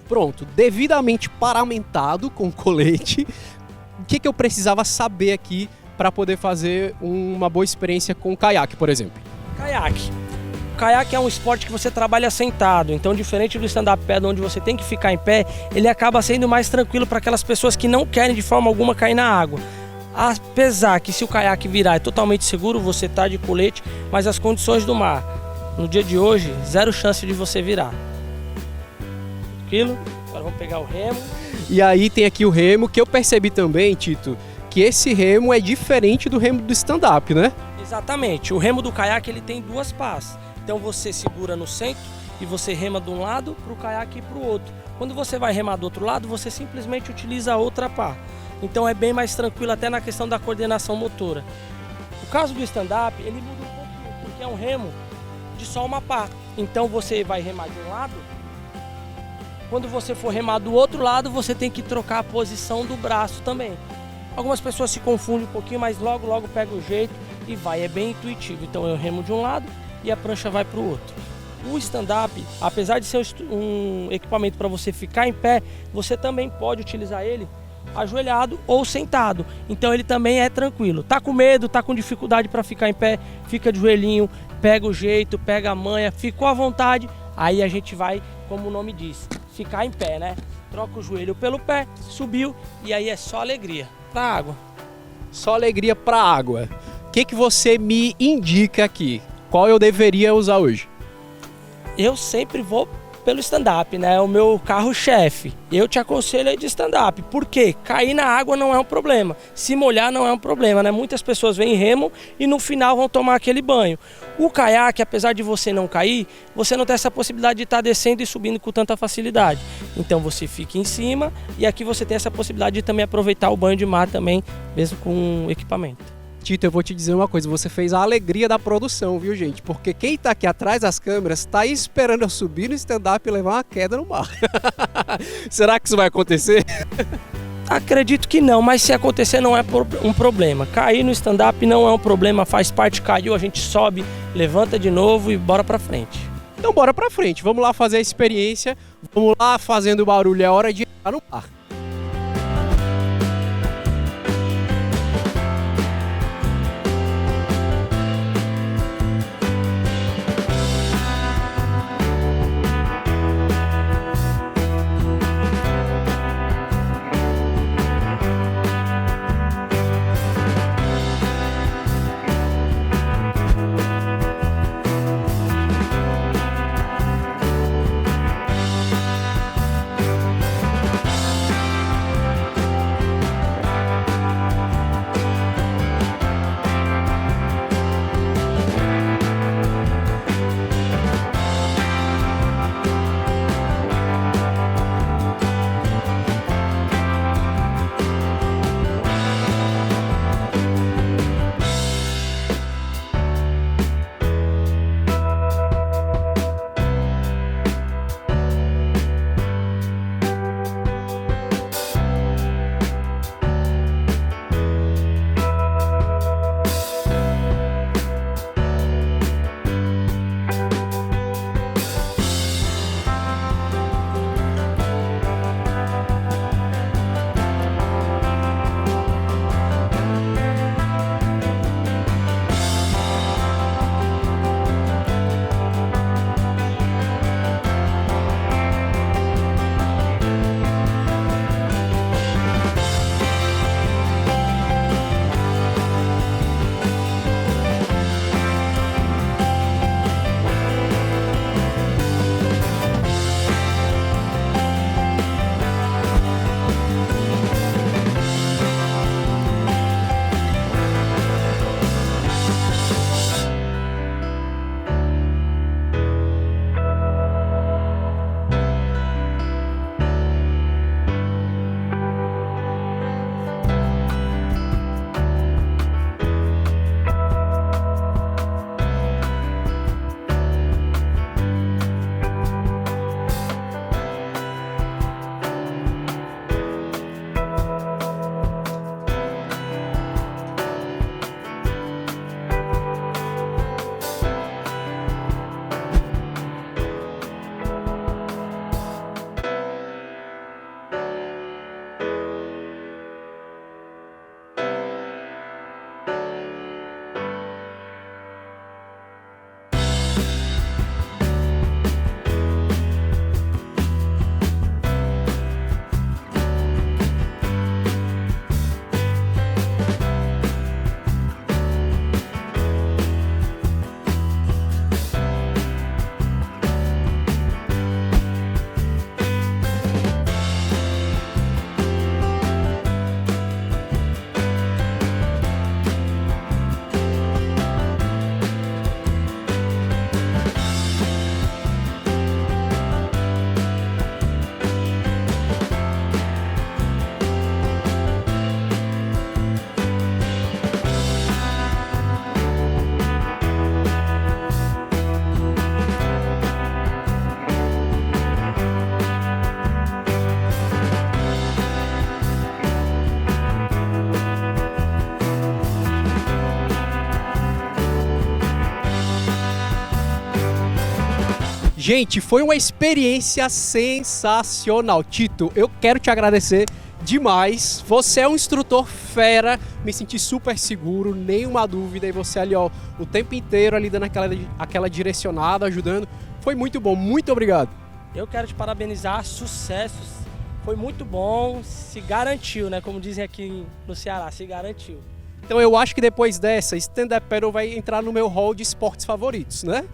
Pronto, devidamente paramentado com colete, o que eu precisava saber aqui para poder fazer uma boa experiência com o caiaque, por exemplo? Caiaque. O caiaque é um esporte que você trabalha sentado, então diferente do stand-up paddle, onde você tem que ficar em pé, ele acaba sendo mais tranquilo para aquelas pessoas que não querem de forma alguma cair na água. Apesar que se o caiaque virar é totalmente seguro, você tá de colete, mas as condições do mar, no dia de hoje, zero chance de você virar. Tranquilo? Agora vamos pegar o remo. E aí tem aqui o remo, que eu percebi também, Tito, que esse remo é diferente do remo do stand-up, né? Exatamente. O remo do caiaque ele tem duas pás. Então você segura no centro e você rema de um lado para o caiaque e para o outro. Quando você vai remar do outro lado, você simplesmente utiliza a outra pá. Então é bem mais tranquilo até na questão da coordenação motora. O caso do stand-up, ele muda um pouquinho, porque é um remo de só uma pá. Então você vai remar de um lado, quando você for remar do outro lado, você tem que trocar a posição do braço também. Algumas pessoas se confundem um pouquinho, mas logo pega o jeito e vai, é bem intuitivo. Então eu remo de um lado e a prancha vai para o outro. O stand-up, apesar de ser um equipamento para você ficar em pé, você também pode utilizar ele ajoelhado ou sentado. Então ele também é tranquilo. Tá com medo, tá com dificuldade para ficar em pé, fica de joelhinho, pega o jeito, pega a manha, ficou à vontade, aí a gente vai, como o nome diz, ficar em pé, né? Troca o joelho pelo pé, subiu e aí é só alegria pra água. Só alegria para água. O que você me indica aqui? Qual eu deveria usar hoje? Eu sempre vou pelo stand-up, né? É o meu carro-chefe. Eu te aconselho aí de stand-up. Por quê? Cair na água não é um problema. Se molhar não é um problema, né? Muitas pessoas vêm em remo e no final vão tomar aquele banho. O caiaque, apesar de você não cair, você não tem essa possibilidade de estar descendo e subindo com tanta facilidade. Então você fica em cima e aqui você tem essa possibilidade de também aproveitar o banho de mar também, mesmo com equipamento. Tito, eu vou te dizer uma coisa, você fez a alegria da produção, viu, gente? Porque quem tá aqui atrás das câmeras tá esperando eu subir no stand-up e levar uma queda no mar. Será que isso vai acontecer? Acredito que não, mas se acontecer não é um problema. Cair no stand-up não é um problema, faz parte, caiu, a gente sobe, levanta de novo e bora pra frente. Então bora pra frente, vamos lá fazer a experiência, vamos lá fazendo barulho, é hora de entrar no mar. Gente, foi uma experiência sensacional. Tito, eu quero te agradecer demais. Você é um instrutor fera, me senti super seguro, nenhuma dúvida. E você ali, ó, o tempo inteiro ali dando aquela direcionada, ajudando. Foi muito bom, muito obrigado. Eu quero te parabenizar, sucessos. Foi muito bom, se garantiu, né? Como dizem aqui no Ceará, se garantiu. Então eu acho que depois dessa, stand-up paddle vai entrar no meu hall de esportes favoritos, né?